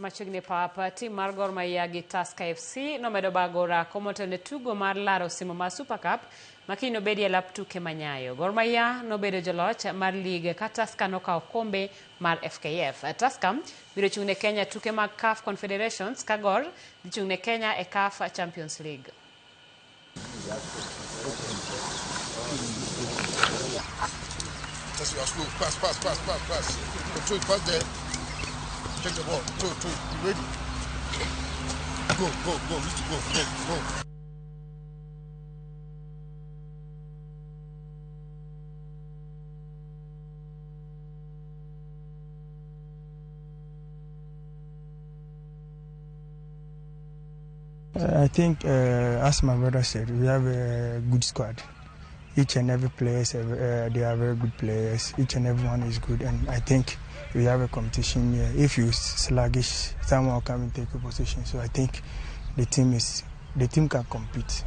machiegni papa tim mar Gor Mahia gi Tusker FC nomedo bago rako motene tugo mar laro simo mar Super Cup makiny obedi lap tuke manyayo. Gor Mahia nobedo joloch mar lig ka Tusker nokawo okombe mar FKF. Tusker biro chung'ne Kenya tuke mag CAF Confederations ka Gor dhi chung'ne Kenya e CAF Champions League. Pass. Control, pass there. Check the ball. Throw. You ready? Go. Need to go. I think, as my brother said, we have a good squad. Each and every player, they are very good players. Each and every one is good, and I think we have a competition here. If you sluggish, someone will come and take a position. So I think the team can compete.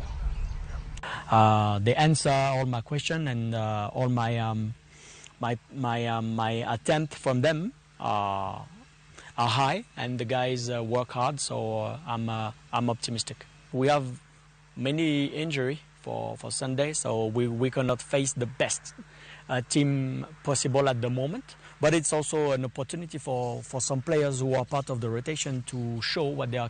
They answer all my questions and all my attempt from them are high, and the guys work hard. So I'm optimistic. We have many injury for Sunday, so we cannot face the best team possible at the moment. But it's also an opportunity for some players who are part of the rotation to show what they are